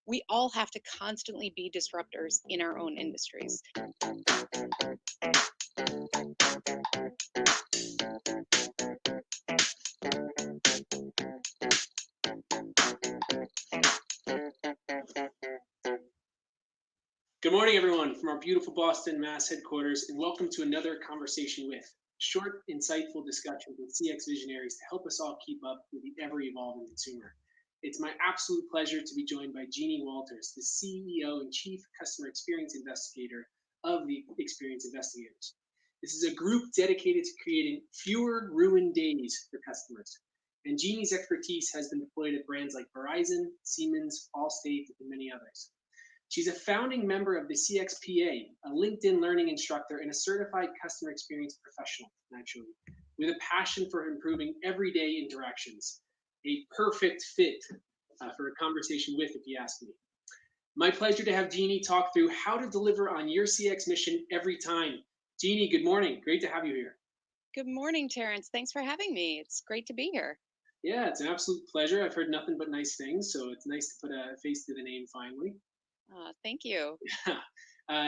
we all have to constantly be disruptors in our own industries. Good morning, everyone, from our beautiful Boston, Mass headquarters, and welcome to another conversation with short, insightful discussions with CX visionaries to help us all keep up with the ever evolving consumer. It's my absolute pleasure to be joined by Jeannie Walters, the CEO and Chief Customer Experience Investigator of the Experience Investigators. This is a group dedicated to creating fewer ruined days for customers. And Jeannie's expertise has been deployed at brands like Verizon, Siemens, Allstate, and many others. She's a founding member of the CXPA, a LinkedIn learning instructor, and a certified customer experience professional, naturally, with a passion for improving everyday interactions. A perfect fit for a conversation with, if you ask me. My pleasure to have Jeannie talk through how to deliver on your CX mission every time. Jeannie, good morning. Great to have you here. Good morning, Terrence. Thanks for having me. It's great to be here. Yeah, it's an absolute pleasure. I've heard nothing but nice things, so it's nice to put a face to the name finally. Thank you.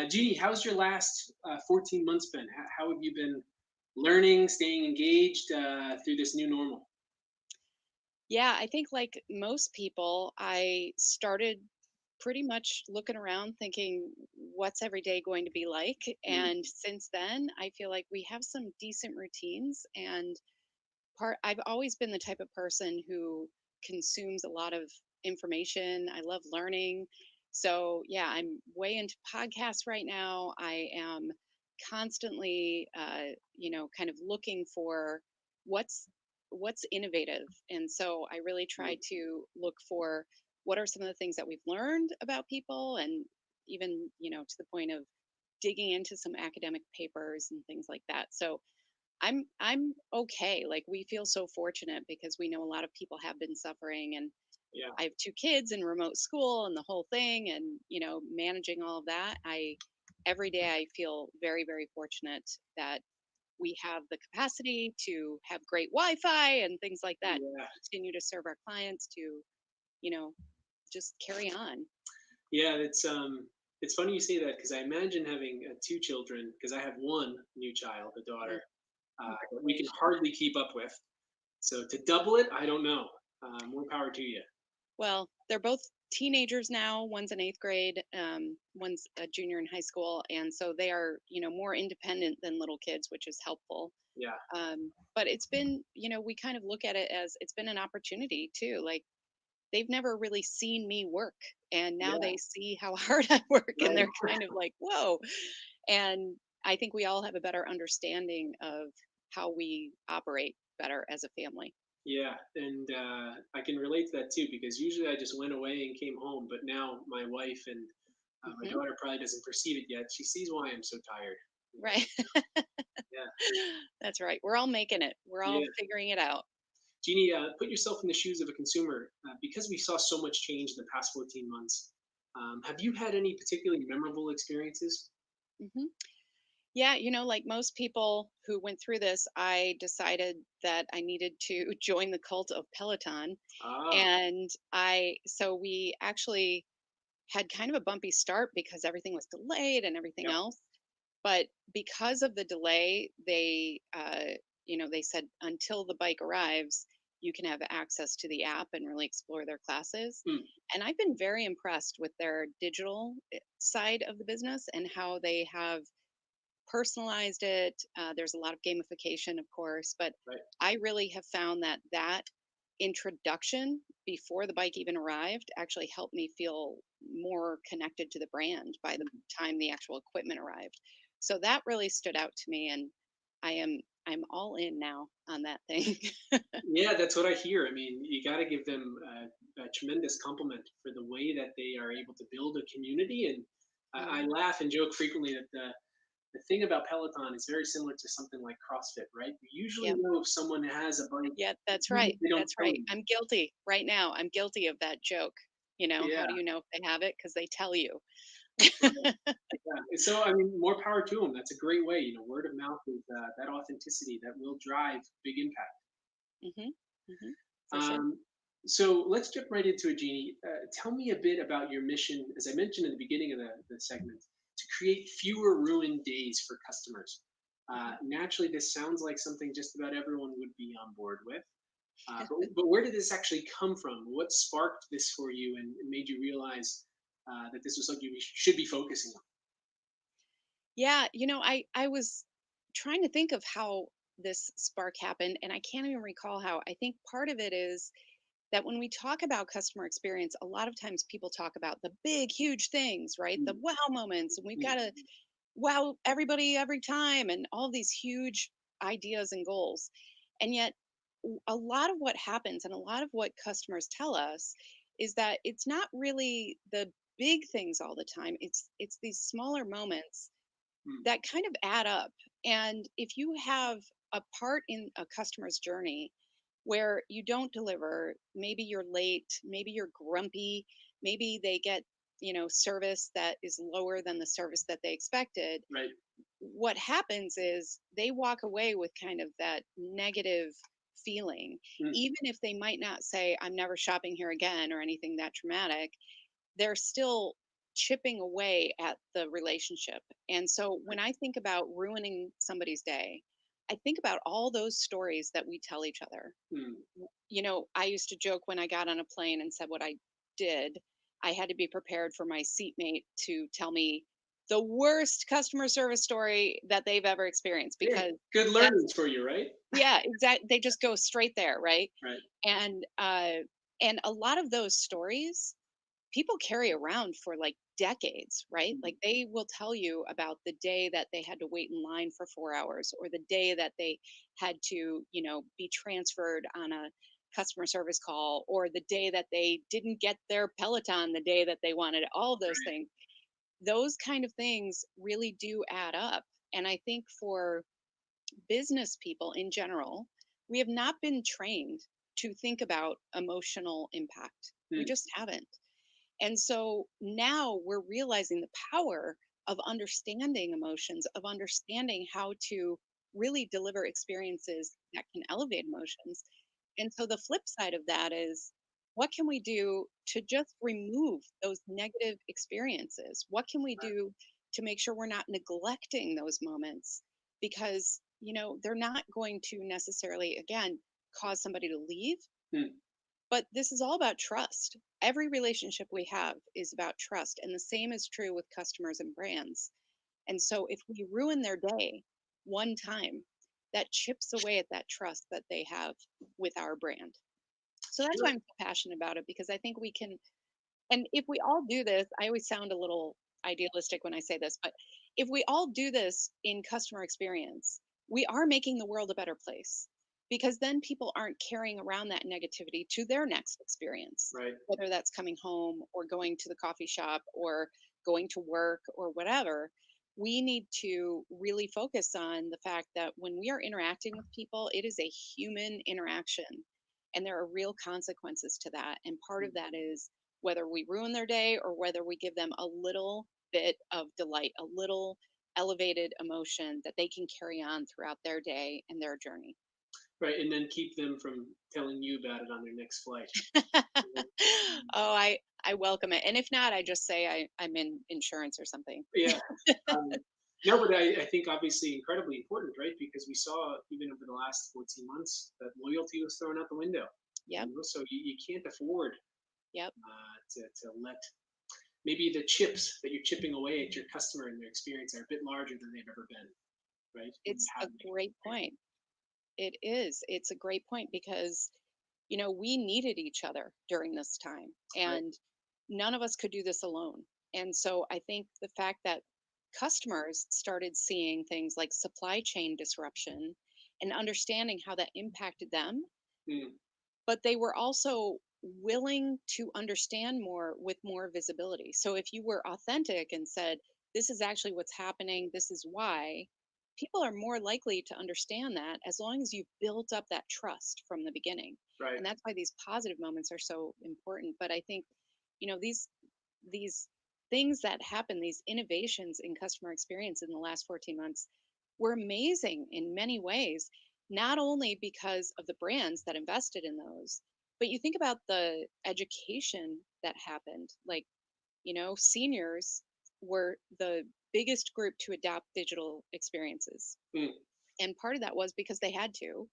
Jeannie, how's your last 14 months been? How have you been learning, staying engaged through this new normal? Yeah, I think like most people, I started pretty much looking around thinking, what's every day going to be like? Mm, And since then, I feel like we have some decent routines. And I've always been the type of person who consumes a lot of information. I love learning. So, yeah, I'm way into podcasts right now. I am constantly kind of looking for what's what's innovative. And so I really try mm. to look for what are some of the things that we've learned about people, and even, to the point of digging into some academic papers and things like that. So I'm okay. Like, we feel so fortunate because we know a lot of people have been suffering, and Yeah, I have two kids in remote school and the whole thing, and managing all of that. I Every day I feel very, very fortunate that we have the capacity to have great Wi-Fi and things like that, yeah, continue to serve our clients, to, you know, just carry on. yeah. It's funny you say that because I imagine having two children because I have one new child, a Mm, daughter, that we can congratulations. hardly keep up with. So to double it, I don't know. More power to you. Well, they're both teenagers now. One's in eighth grade, one's a junior in high school, and so they are, more independent than little kids, which is helpful. Yeah, But it's been, we kind of look at it as it's been an opportunity too. Like, they've never really seen me work, and now yeah, they see how hard I work, and right. they're kind of like, "Whoa!" And I think we all have a better understanding of how we operate better as a family. Yeah, and I can relate to that too because usually I just went away and came home, but now my wife and my Hmm. daughter probably doesn't perceive it yet. She sees why I'm so tired. Right. Yeah, That's right. We're all making it. We're all yeah. figuring it out. Jeannie, put yourself in the shoes of a consumer because we saw so much change in the past 14 months. Have you had any particularly memorable experiences? Hmm. Yeah, like most people who went through this, I decided that I needed to join the cult of Peloton. Ah, And so we actually had kind of a bumpy start because everything was delayed and everything yep. else. But because of the delay, they said until the bike arrives, you can have access to the app and really explore their classes. Mm, And I've been very impressed with their digital side of the business and how they have personalized it. There's a lot of gamification, of course, but right. I really have found that introduction before the bike even arrived actually helped me feel more connected to the brand by the Mm. time the actual equipment arrived. So that really stood out to me, and I am I'm all in now on that thing. Yeah, that's what I hear. I mean, you got to give them a tremendous compliment for the way that they are able to build a community. And I Hmm. laugh and joke frequently that the thing about Peloton is very similar to something like CrossFit, right? You usually Yep. know if someone has a bike, Yeah, that's even right. if they don't That's tell right. you. I'm guilty right now. I'm guilty of that joke. How Yeah, do you know if they have it? Because they tell you. right. Yeah. And so, I mean, more power to them. That's a great way. Word of mouth is that authenticity that will drive big impact. Hmm. Hmm. For sure. Um, So let's jump right into it, Jeannie. Tell me a bit about your mission, as I mentioned in the beginning of the segment, to create fewer ruined days for customers. Naturally, this sounds like something just about everyone would be on board with. But where did this actually come from? What sparked this for you and made you realize that this was something we should be focusing on? Yeah, I was trying to think of how this spark happened, and I can't even recall how. I think part of it is that when we talk about customer experience, a lot of times people talk about the big, huge things, right? The Mm, wow moments, and we've got mm, to wow everybody every time, and all these huge ideas and goals. And yet, a lot of what happens and a lot of what customers tell us is that it's not really the big things all the time. It's these smaller moments mm, that kind of add up. And if you have a part in a customer's journey where you don't deliver, maybe you're late, maybe you're grumpy, maybe they get, service that is lower than the service that they expected, right. what happens is they walk away with kind of that negative feeling. Mm, Even if they might not say, I'm never shopping here again or anything that traumatic, they're still chipping away at the relationship. And so when right. I think about ruining somebody's day, I think about all those stories that we tell each other. Mm, I used to joke when I got on a plane and said what I did. I had to be prepared for my seatmate to tell me the worst customer service story that they've ever experienced, yeah, because good that's, learnings for you, right? yeah, exactly, they just go straight there, right? Right. And and a lot of those stories people carry around for like decades, right? Mm, Like they will tell you about the day that they had to wait in line for 4 hours, or the day that they had to, be transferred on a customer service call, or the day that they didn't get their Peloton the day that they wanted it, all of those right. things. Those kind of things really do add up. And I think for business people in general, we have not been trained to think about emotional impact. We Mm, just haven't. And so now we're realizing the power of understanding emotions, of understanding how to really deliver experiences that can elevate emotions. And so the flip side of that is, what can we do to just remove those negative experiences? What can we right. do to make sure we're not neglecting those moments? Because, they're not going to necessarily, again, cause somebody to leave, Mm, but this is all about trust. Every relationship we have is about trust. And the same is true with customers and brands. And so if we ruin their day one time, that chips away at that trust that they have with our brand. So that's why sure. I'm so passionate about it, because I think we can, and if we all do this, I always sound a little idealistic when I say this, but if we all do this in customer experience, we are making the world a better place, because then people aren't carrying around that negativity to their next experience, Right. whether that's coming home or going to the coffee shop or going to work or whatever. We need to really focus on the fact that when we are interacting with people, it is a human interaction, and there are real consequences to that. And part of Mm, that is whether we ruin their day or whether we give them a little bit of delight, a little elevated emotion that they can carry on throughout their day and their journey. right. And then keep them from telling you about it on their next flight. Oh, Mhm. Mm, I welcome it. And if not, I just say I'm in insurance or something. yeah. Um, no, but I think obviously incredibly important, right? Because we saw even over the last 14 months that loyalty was thrown out the window. Yep. So you can't afford Yep. to let maybe the chips that you're chipping away at your customer and their experience are a bit larger than they've ever been, right? When you It's a have made great it. point. It is. It's a great point because, we needed each other during this time, Right. and none of us could do this alone. And so I think the fact that customers started seeing things like supply chain disruption and understanding how that impacted them, Mm, but they were also willing to understand more with more visibility. So if you were authentic and said, this is actually what's happening, this is why, people are more likely to understand that as long as you've built up that trust from the beginning. right. And that's why these positive moments are so important. But I think, these things that happen, these innovations in customer experience in the last 14 months were amazing in many ways, not only because of the brands that invested in those, But you think about the education that happened, like, seniors were the biggest group to adopt digital experiences. Mm, And part of that was because they had to,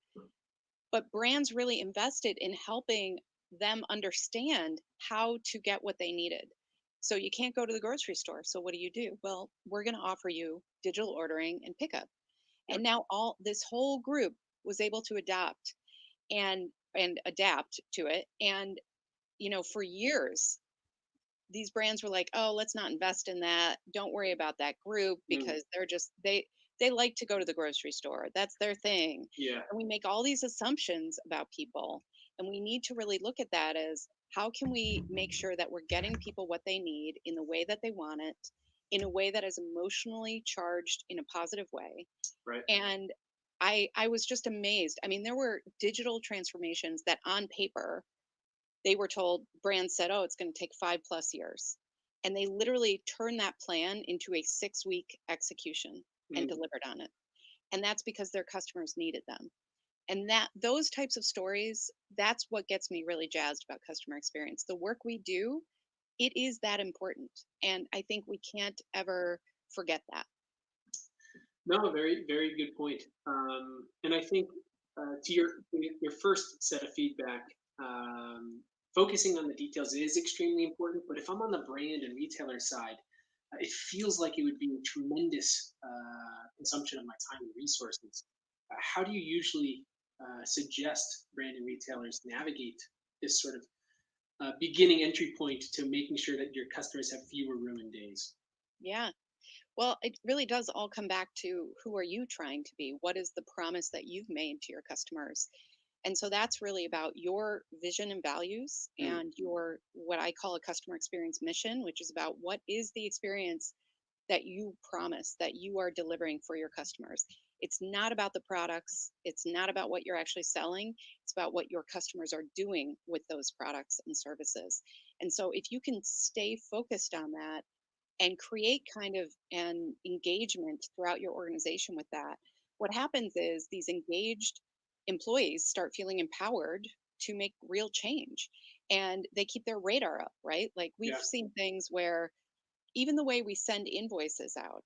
but brands really invested in helping them understand how to get what they needed. So you can't go to the grocery store. So what do? Well, we're going to offer you digital ordering and pickup. yep. And now all this whole group was able to adopt and adapt to it. And for years these brands were like, "Oh, let's not invest in that. Don't worry about that group Mm, because they like to go to the grocery store. That's their thing." yeah. And we make all these assumptions about people, and we need to really look at that as how can we make sure that we're getting people what they need in the way that they want it, in a way that is emotionally charged in a positive way. Right. And I was just amazed. I mean, there were digital transformations that on paper they were told brands said, "Oh, it's going to take 5+ years." And they literally turned that plan into a 6-week execution and Mm. delivered on it. And that's because their customers needed them. And that those types of stories, that's what gets me really jazzed about customer experience. The work we do, it is that important. And I think we can't ever forget that. No, very, very good point. And I think to your first set of feedback, um, focusing on the details is extremely important. But if I'm on the brand and retailer side, it feels like it would be a tremendous consumption of my time and resources. How do you usually suggest brand and retailers navigate this sort of beginning entry point to making sure that your customers have fewer ruined days? Yeah. Well, it really does all come back to who are you trying to be? What is the promise that you've made to your customers? And so that's really about your vision and values Mm, and your what I call a customer experience mission, which is about what is the experience that you promise that you are delivering for your customers. It's not about the products, it's not about what you're actually selling, it's about what your customers are doing with those products and services. And so if you can stay focused on that and create kind of an engagement throughout your organization with that, what happens is these engaged employees start feeling empowered to make real change and they keep their radar up, right? Like we've yeah. seen things where even the way we send invoices out,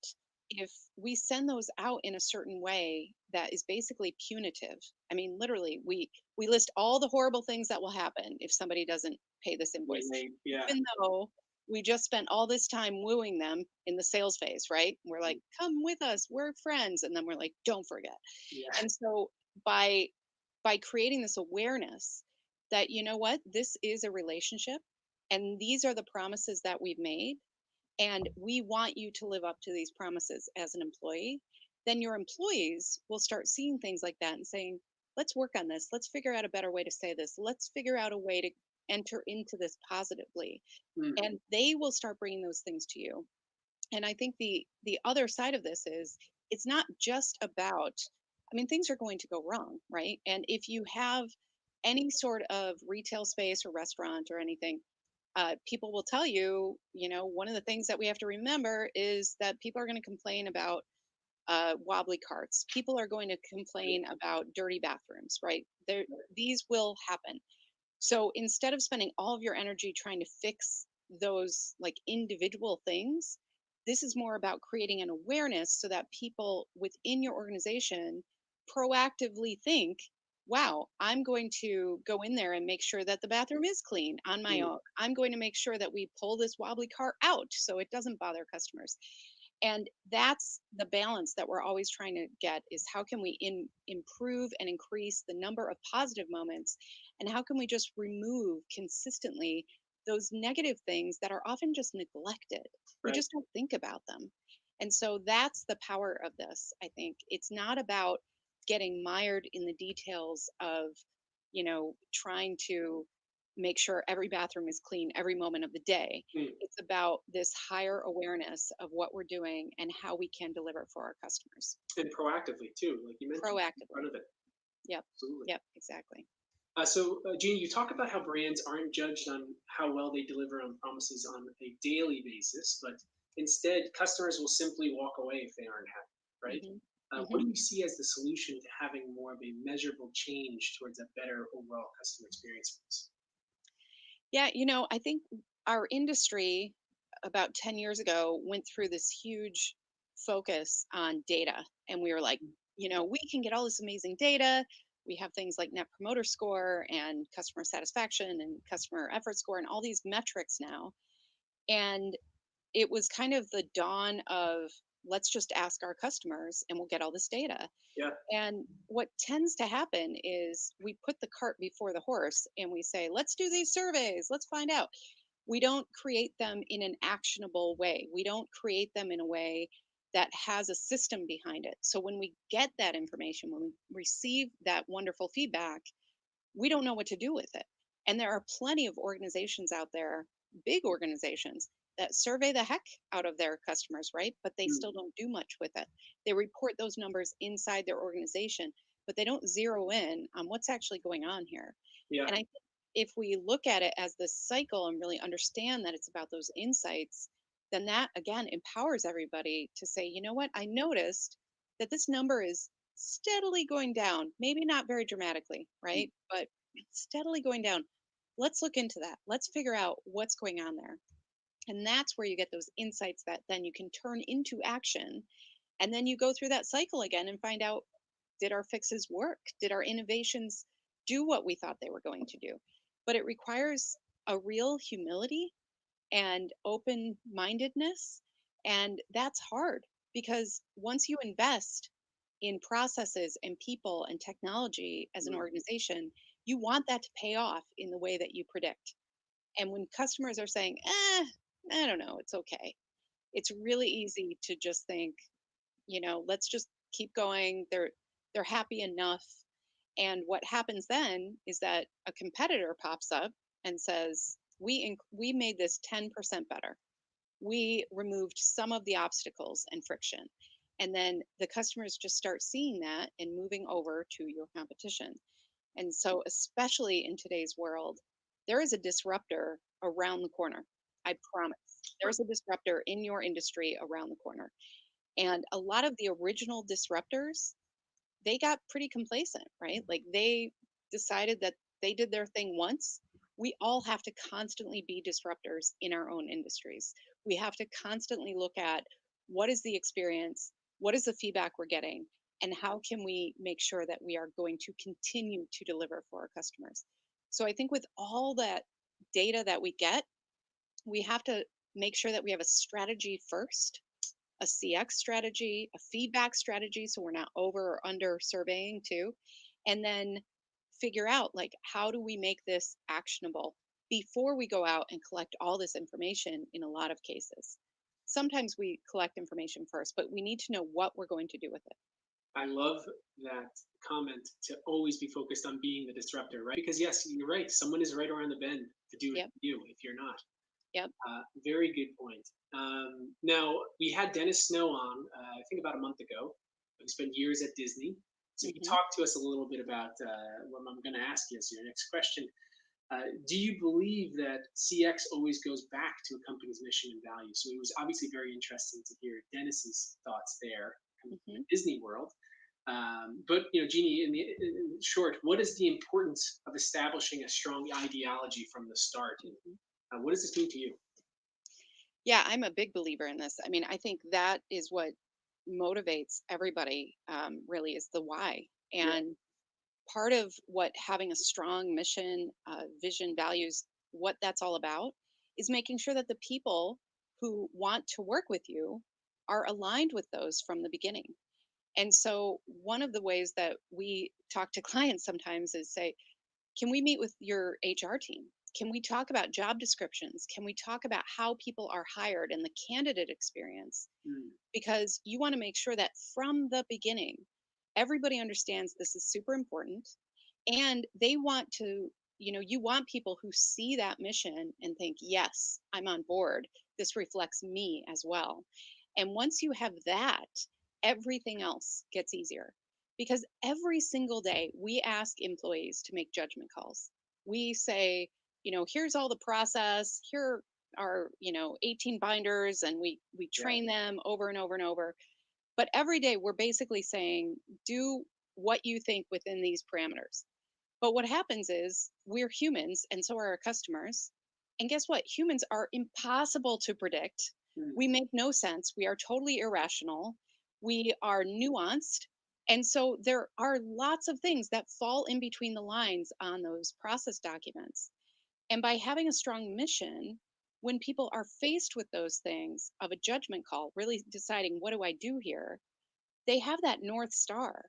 if we send those out in a certain way that is basically punitive, I mean, literally, we list all the horrible things that will happen if somebody doesn't pay this When invoice, they, yeah. even though we just spent all this time wooing them in the sales phase, right? We're like, come with us, we're friends. And then we're like, don't forget. Yeah. And so by creating this awareness that, you know what, this is a relationship and these are the promises that we've made and we want you to live up to these promises as an employee, then your employees will start seeing things like that and saying, let's work on this. Let's figure out a better way to say this. Let's figure out a way to enter into this positively. Mm, And they will start bringing those things to you. And I think the other side of this is it's not just about, I mean, things are going to go wrong, right? And if you have any sort of retail space or restaurant or anything, people will tell you, one of the things that we have to remember is that people are going to complain about wobbly carts. People are going to right, complain about dirty bathrooms, right? There, right. these will happen. So instead of spending all of your energy trying to fix those like individual things, this is more about creating an awareness so that people within your organization proactively think, wow, I'm going to go in there and make sure that the bathroom is clean on my Mm, own. I'm going to make sure that we pull this wobbly cart out so it doesn't bother customers. And that's the balance that we're always trying to get is how can we improve and increase the number of positive moments and how can we just remove consistently those negative things that are often just neglected. We right. just don't think about them. And so that's the power of this. I think it's not about getting mired in the details of trying to make sure every bathroom is clean every moment of the day. Mm. It's about this higher awareness of what we're doing and how we can deliver for our customers And proactively too, like you mentioned, in front proactively. of it. Yep. Absolutely. Yep. Exactly. Jeannie, you talk about how brands aren't judged on how well they deliver on promises on a daily basis, but instead, customers will simply walk away if they aren't happy, right? Hmm. What Hmm. do you see as the solution to having more of a measurable change towards a better overall customer experience for us? Yeah, I think our industry about 10 years ago went through this huge focus on data. And we were like, we can get all this amazing data. We have things like Net Promoter Score and customer satisfaction and customer effort score and all these metrics now. And it was kind of the dawn of let's just ask our customers and we'll get all this data. Yeah. And what tends to happen is we put the cart before the horse and we say, let's do these surveys, let's find out. We don't create them in an actionable way. We don't create them in a way that has a system behind it. So when we get that information, when we receive that wonderful feedback, we don't know what to do with it. And there are plenty of organizations out there, big organizations, that survey the heck out of their customers, right? But they still Mm. don't do much with it. They report those numbers inside their organization, but they don't zero in on what's actually going on here. Yeah. And I think if we look at it as this cycle and really understand that it's about those insights, then that again empowers everybody to say, you know what, I noticed that this number is steadily going down, maybe not very dramatically, Mm. right? But steadily going down. Let's look into that. Let's figure out what's going on there. And that's where you get those insights that then you can turn into action. And then you go through that cycle again and find out, did our fixes work? Did our innovations do what we thought they were going to do? But it requires a real humility and open mindedness. And that's hard because once you invest in processes and people and technology as an Mm. organization, you want that to pay off in the way that you predict. And when customers are saying, I don't know, it's okay, it's really easy to just think, let's just keep going. They're happy enough. And what happens then is that a competitor pops up and says, we made this 10% better. We removed some of the obstacles and friction. And then the customers just start seeing that and moving over to your competition. And so, especially in today's world, there is a disruptor around the corner. I promise. There's a disruptor in your industry around the corner. And a lot of the original disruptors, they got pretty complacent, right? Like they decided that they did their thing once. We all have to constantly be disruptors in our own industries. We have to constantly look at what is the experience, what is the feedback we're getting, and how can we make sure that we are going to continue to deliver for our customers. So I think with all that data that we get, we have to make sure that we have a strategy first, a CX strategy, a feedback strategy, so we're not over or under surveying too, and then figure out like how do we make this actionable before we go out and collect all this information in a lot of cases. Sometimes we collect information first, but we need to know what we're going to do with it. I love that comment to always be focused on being the disruptor, right? Because yes, you're right. Someone is right around the bend to do it Yep. to you if you're not. Yep. Very good point. Now, we had Dennis Snow on, I think about a month ago. He spent years at Disney. So he Hmm. talked to us a little bit about what I'm going to ask you as your next question. Do you believe that CX always goes back to a company's mission and value? So it was obviously very interesting to hear Dennis's thoughts there coming from Hmm. the Disney world. But Jeannie, in short, what is the importance of establishing a strong ideology from the start? And Hmm. what does this mean to you? Yeah, I'm a big believer in this. I mean, I think that is what motivates everybody, really, is the why. Yeah, And part of what having a strong mission, vision, values, what that's all about is making sure that the people who want to work with you are aligned with those from the beginning. And so, one of the ways that we talk to clients sometimes is say, can we meet with your HR team? Can we talk about job descriptions? Can we talk about how people are hired and the candidate experience? mm, Because you want to make sure that from the beginning, everybody understands this is super important and they want to, you want people who see that mission and think, yes, I'm on board, this reflects me as well. And once you have that, everything else gets easier because every single day we ask employees to make judgment calls. We say, here's all the process, here are 18 binders, and we yeah, train them over and over and over. But every day we're basically saying, do what you think within these parameters. But what happens is we're humans and so are our customers. And guess what? Humans are impossible to predict. Mm, We make no sense. We are totally irrational. We are nuanced. And so there are lots of things that fall in between the lines on those process documents. And by having a strong mission, when people are faced with those things of a judgment call, really deciding, what do I do here? They have that north star.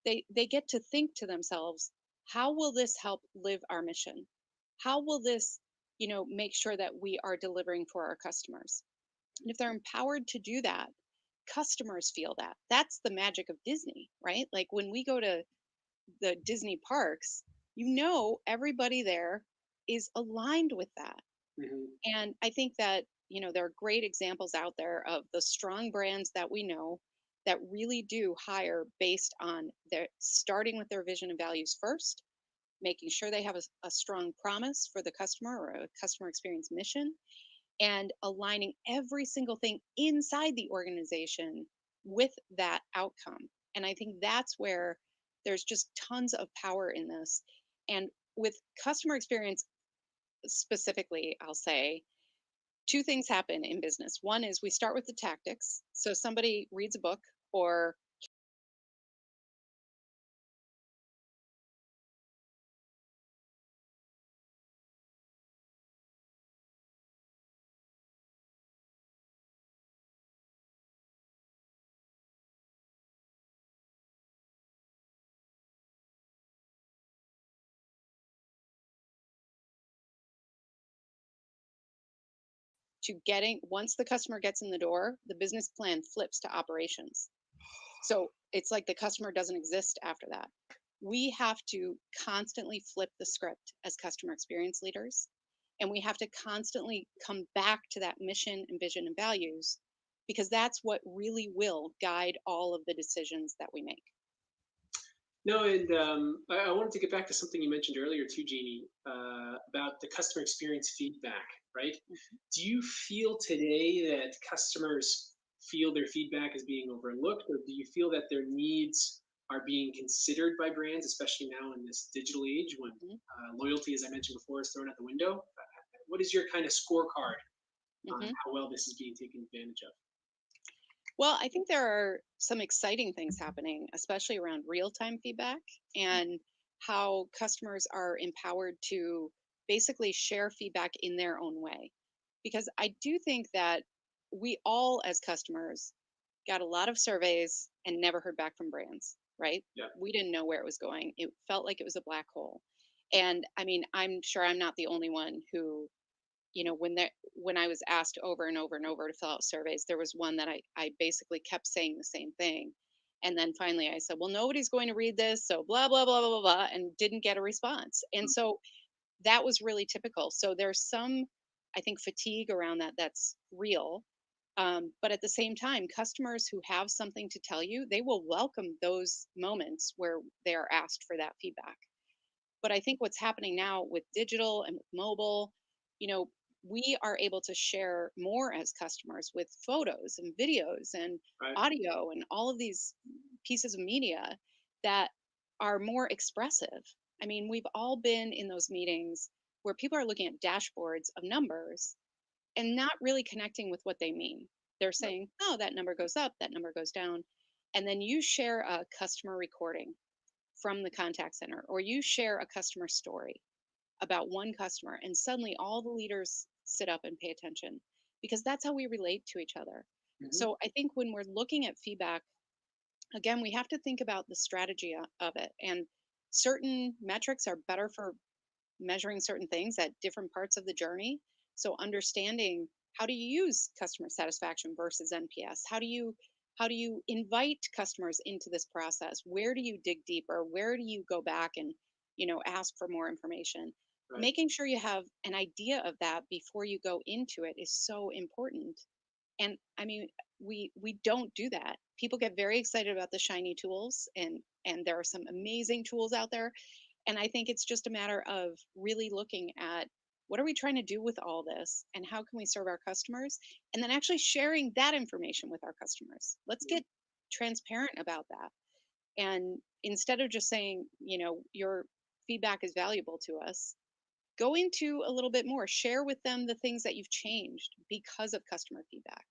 They get to think to themselves, how will this help live our mission? How will this, make sure that we are delivering for our customers? And if they're empowered to do that, customers feel that. That's the magic of Disney, right? Like when we go to the Disney parks, everybody there is aligned with that. mhm. And I think that, there are great examples out there of the strong brands that we know that really do hire based on their starting with their vision and values first, making sure they have a strong promise for the customer or a customer experience mission, and aligning every single thing inside the organization with that outcome. And I think that's where there's just tons of power in this. And with customer experience specifically, I'll say, two things happen in business. One is we start with the tactics. So somebody reads a book or to getting once the customer gets in the door, the business plan flips to operations. So it's like the customer doesn't exist after that. We have to constantly flip the script as customer experience leaders. And we have to constantly come back to that mission and vision and values because that's what really will guide all of the decisions that we make. No, and I wanted to get back to something you mentioned earlier too, Jeannie, about the customer experience feedback, right? Do you feel today that customers feel their feedback is being overlooked, or do you feel that their needs are being considered by brands, especially now in this digital age when Mhm, loyalty, as I mentioned before, is thrown out the window? What is your kind of scorecard on mhm. how well this is being taken advantage of? Well, I think there are some exciting things happening, especially around real time feedback and how customers are empowered to basically share feedback in their own way. Because I do think that we all, as customers, got a lot of surveys and never heard back from brands, right? Yeah. We didn't know where it was going. It felt like it was a black hole. And I mean, I'm sure I'm not the only one who, when I was asked over and over and over to fill out surveys, there was one that I basically kept saying the same thing. And then finally I said, well, nobody's going to read this, so blah blah blah blah blah blah, and didn't get a response. And so that was really typical. So there's some, I think, fatigue around that that's real. But at the same time, customers who have something to tell you, they will welcome those moments where they are asked for that feedback. But I think what's happening now with digital and with mobile, you know, we are able to share more as customers with photos and videos and Right. audio and all of these pieces of media that are more expressive. I mean, we've all been in those meetings where people are looking at dashboards of numbers and not really connecting with what they mean. They're saying, oh, that number goes up, that number goes down. And then you share a customer recording from the contact center, or you share a customer story about one customer, and suddenly all the leaders sit up and pay attention because that's how we relate to each other. Mhm. So I think when we're looking at feedback, again, we have to think about the strategy of it. And certain metrics are better for measuring certain things at different parts of the journey. So understanding how do you use customer satisfaction versus NPS? How do you invite customers into this process? Where do you dig deeper? Where do you go back and ask for more information? Right. Making sure you have an idea of that before you go into it is so important. And I mean, we don't do that. People get very excited about the shiny tools, and there are some amazing tools out there, and I think it's just a matter of really looking at what are we trying to do with all this and how can we serve our customers? And then actually sharing that information with our customers. Let's get transparent about that. And instead of just saying, your feedback is valuable to us, go into a little bit more. Share with them the things that you've changed because of customer feedback.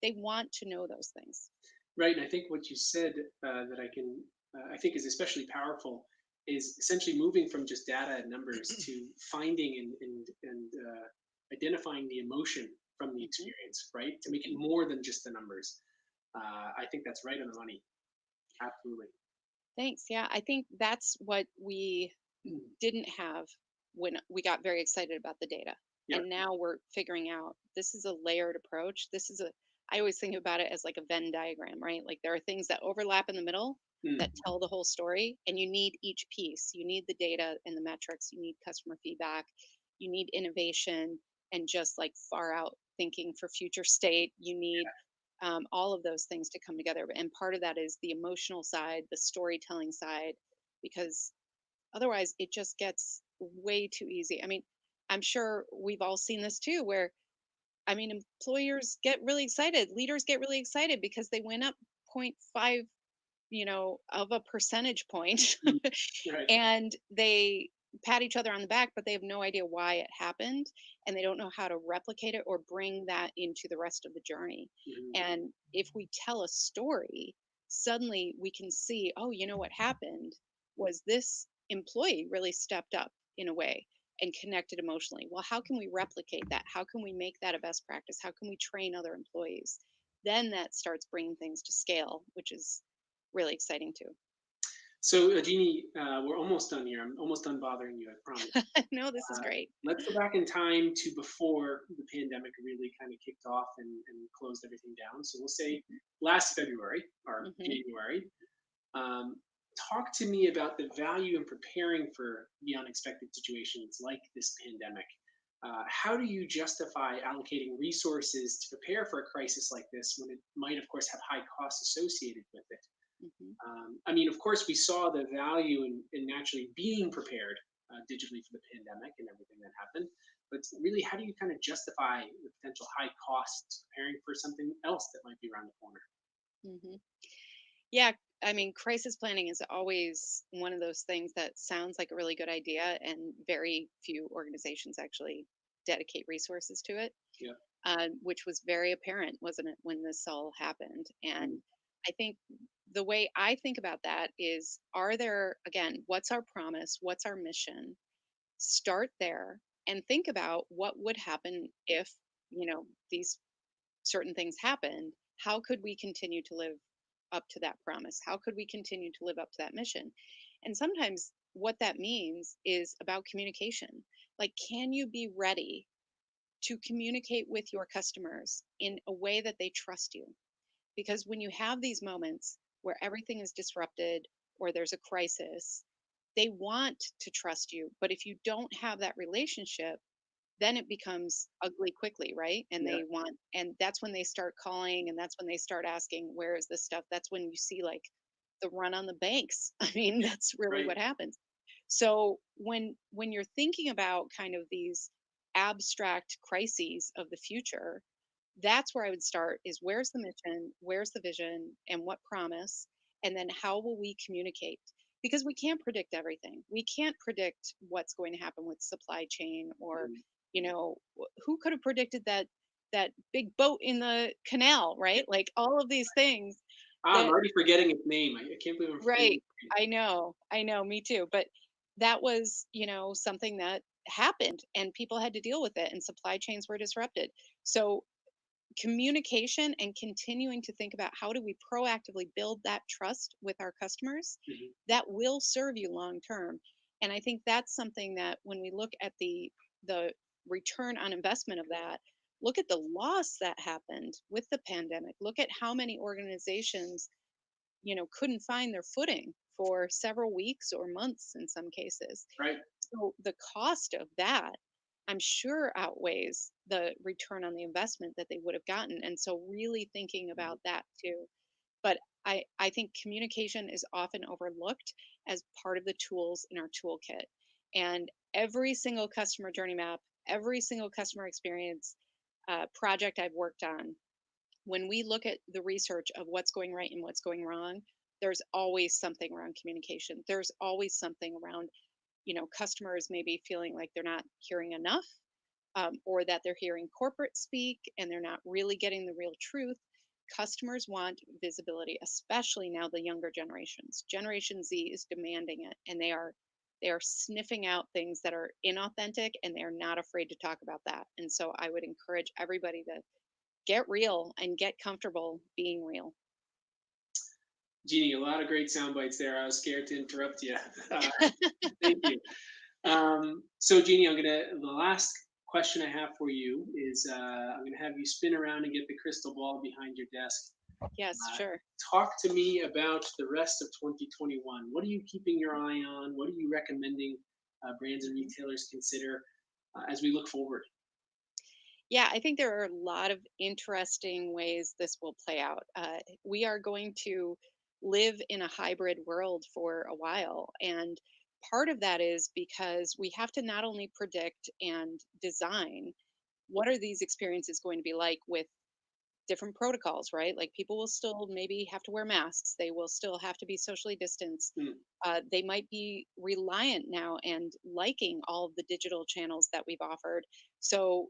They want to know those things. Right, and I think what you said that I think is especially powerful is essentially moving from just data and numbers to finding and identifying the emotion from the Hmm. experience, right? To make it Hmm. more than just the numbers. I think that's right on the money. Absolutely. Thanks. Yeah, I think that's what we didn't have when we got very excited about the data. Yeah. And now we're figuring out this is a layered approach. I always think about it as like a Venn diagram, right? Like there are things that overlap in the middle that Mm, tell the whole story, and you need each piece. You need the data and the metrics, you need customer feedback, you need innovation, and just like far out thinking for future state. You need all of those things to come together. And part of that is the emotional side, the storytelling side, because otherwise, it just gets way too easy. I mean, I'm sure we've all seen this too, where I mean, employers get really excited, leaders get really excited because they went up point 0.5, of a percentage point, mm, right. and they pat each other on the back, but they have no idea why it happened, and they don't know how to replicate it or bring that into the rest of the journey. Mhm. And if we tell a story, suddenly we can see, oh, what happened was this employee really stepped up in a way and connected emotionally. Well, how can we replicate that? How can we make that a best practice? How can we train other employees? Then that starts bringing things to scale, which is really exciting too. So, Jeannie, we're almost done here. I'm almost done bothering you, I promise. No, this is Uh, great. let's go back in time to before the pandemic really kind of kicked off and closed everything down. So we'll say last February or Hmm. January. Um, talk to me about the value in preparing for the unexpected situations like this pandemic. How do you justify allocating resources to prepare for a crisis like this when it might, of course, have high costs associated with it? Hmm. I mean, of course, we saw the value in naturally being prepared digitally for the pandemic and everything that happened. But really, how do you kind of justify the potential high costs preparing for something else that might be around the corner? Hmm. Yeah, I mean, crisis planning is always one of those things that sounds like a really good idea, and very few organizations actually dedicate resources to it, Yeah. which was very apparent, wasn't it, when this all happened? And Mm, I think the way I think about that is, are there, again, what's our promise? What's our mission? Start there and think about what would happen if, these certain things happened. How could we continue to live up to that promise? How could we continue to live up to that mission? And sometimes what that means is about communication. Like, can you be ready to communicate with your customers in a way that they trust you? Because when you have these moments where everything is disrupted or there's a crisis, they want to trust you. But if you don't have that relationship, then it becomes ugly quickly, right? And yeah. that's when they start calling, and that's when they start asking, where is this stuff? That's when you see like the run on the banks. I mean, that's really Right. what happens. So when you're thinking about kind of these abstract crises of the future, that's where I would start, is where's the mission, where's the vision, and what promise, and then how will we communicate? Because we can't predict everything. We can't predict what's going to happen with supply chain, or Mm. who could have predicted that big boat in the canal, right? Like all of these things I'm that, already forgetting its name. I can't believe I'm forgetting right. its name. I know, me too. But that was, something that happened, and people had to deal with it, and supply chains were disrupted. So communication and continuing to think about how do we proactively build that trust with our customers Mhm. that will serve you long term. And I think that's something that when we look at the return on investment of that, look at the loss that happened with the pandemic. Look at how many organizations, couldn't find their footing for several weeks or months in some cases. Right. So the cost of that, I'm sure, outweighs the return on the investment that they would have gotten. And so really thinking Mhm. about that too. But I think communication is often overlooked as part of the tools in our toolkit. And every single customer journey map, every single customer experience project I've worked on, When we look at the research of what's going right and what's going wrong, there's always something around communication. There's always something around, customers maybe feeling like they're not hearing enough, or that they're hearing corporate speak and they're not really getting the real truth. Customers want visibility, especially now the younger generations. Generation Z is demanding it, and they are sniffing out things that are inauthentic, and they're not afraid to talk about that. And so I would encourage everybody to get real and get comfortable being real. Jeannie, a lot of great sound bites there. I was scared to interrupt you. Uh, Thank you. So, Jeannie, the last question I have for you is I'm gonna have you spin around and get the crystal ball behind your desk. Yes, Uh, sure. Talk to me about the rest of 2021. What are you keeping your eye on? What are you recommending brands and Mhm. retailers consider as we look forward? Yeah, I think there are a lot of interesting ways this will play out. We are going to live in a hybrid world for a while. And part of that is because we have to not only predict and design what are these experiences going to be like with different protocols, right? Like people will still maybe have to wear masks. They will still have to be socially distanced. Mm, They might be reliant now and liking all of the digital channels that we've offered. So,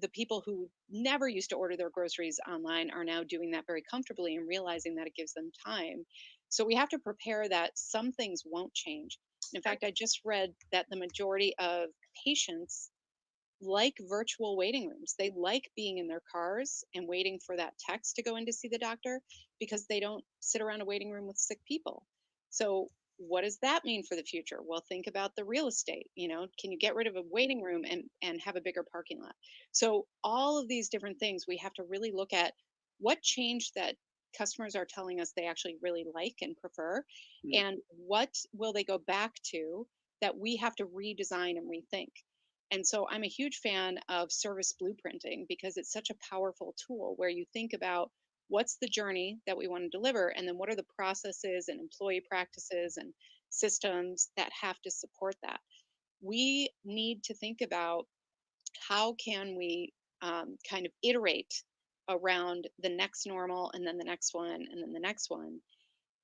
the people who never used to order their groceries online are now doing that very comfortably and realizing that it gives them time. So we have to prepare that some things won't change. In right. fact, I just read that the majority of patients like virtual waiting rooms. They like being in their cars and waiting for that text to go in to see the doctor because they don't sit around a waiting room with sick people. So, what does that mean for the future? Well, think about the real estate. Can you get rid of a waiting room and have a bigger parking lot? So, all of these different things we have to really look at what change that customers are telling us they actually really like and prefer, Mm, and what will they go back to that we have to redesign and rethink. And so I'm a huge fan of service blueprinting because it's such a powerful tool where you think about what's the journey that we want to deliver, and then what are the processes and employee practices and systems that have to support that. We need to think about how can we kind of iterate around the next normal and then the next one and then the next one.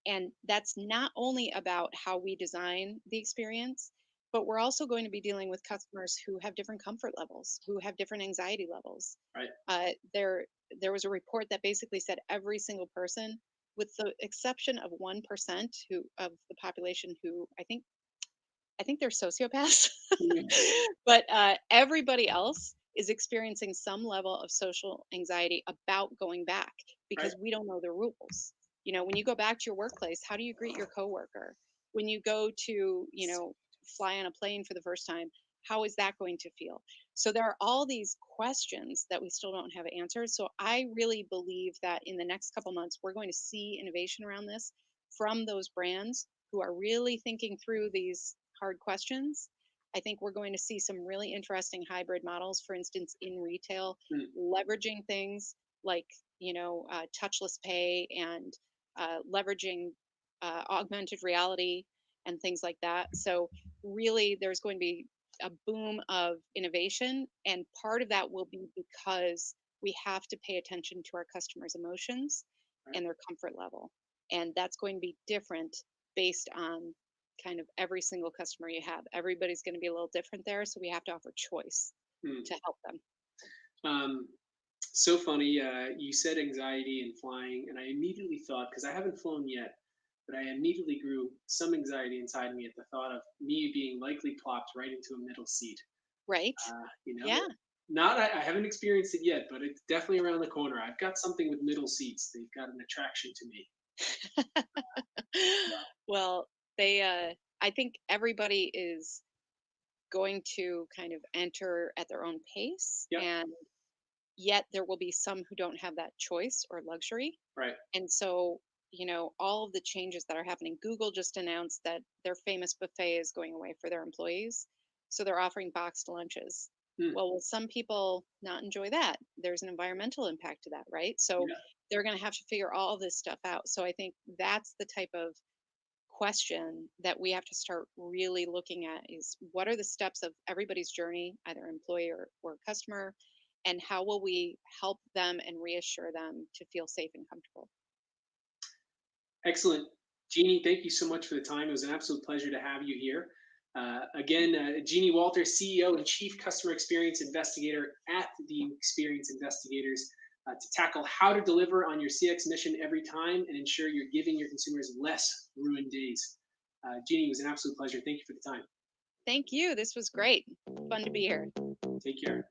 And that's not only about how we design the experience, but we're also going to be dealing with customers who have different comfort levels, who have different anxiety levels. right. There was a report that basically said every single person, with the exception of 1% who of the population who I think they're sociopaths, Mm, but everybody else is experiencing some level of social anxiety about going back right. because we don't know the rules. When you go back to your workplace, how do you greet your coworker? When you go to, fly on a plane for the first time, how is that going to feel? So there are all these questions that we still don't have answers. So I really believe that in the next couple months, we're going to see innovation around this from those brands who are really thinking through these hard questions. I think we're going to see some really interesting hybrid models, for instance, in retail, Mm, leveraging things like, touchless pay and leveraging augmented reality and things like that. So, really, there's going to be a boom of innovation. And part of that will be because we have to pay attention to our customers' emotions right. and their comfort level. And that's going to be different based on kind of every single customer you have. Everybody's going to be a little different there, so we have to offer choice Mm. to help them. Um, so funny. You said anxiety and flying, and I immediately thought, because I haven't flown yet, but I immediately grew some anxiety inside me at the thought of me being likely plopped right into a middle seat. Right? Uh, you know, Yeah. not I haven't experienced it yet, but it's definitely around the corner. I've got something with middle seats. They've got an attraction to me. Well, I think everybody is going to kind of enter at their own pace, Yep. and yet there will be some who don't have that choice or luxury. Right. And so, all of the changes that are happening, Google just announced that their famous buffet is going away for their employees. So they're offering boxed lunches. Mm, Well, will some people not enjoy that? There's an environmental impact to that, right? So yeah. they're going to have to figure all of this stuff out. So I think that's the type of question that we have to start really looking at is what are the steps of everybody's journey, either employee or customer, and how will we help them and reassure them to feel safe and comfortable. Excellent. Jeannie, thank you so much for the time. It was an absolute pleasure to have you here. Again, Jeannie Walters, CEO and Chief Customer Experience Investigator at the Experience Investigators, to tackle how to deliver on your CX mission every time and ensure you're giving your consumers less ruined days. Jeannie, it was an absolute pleasure. Thank you for the time. Thank you. This was great. Fun to be here. Take care.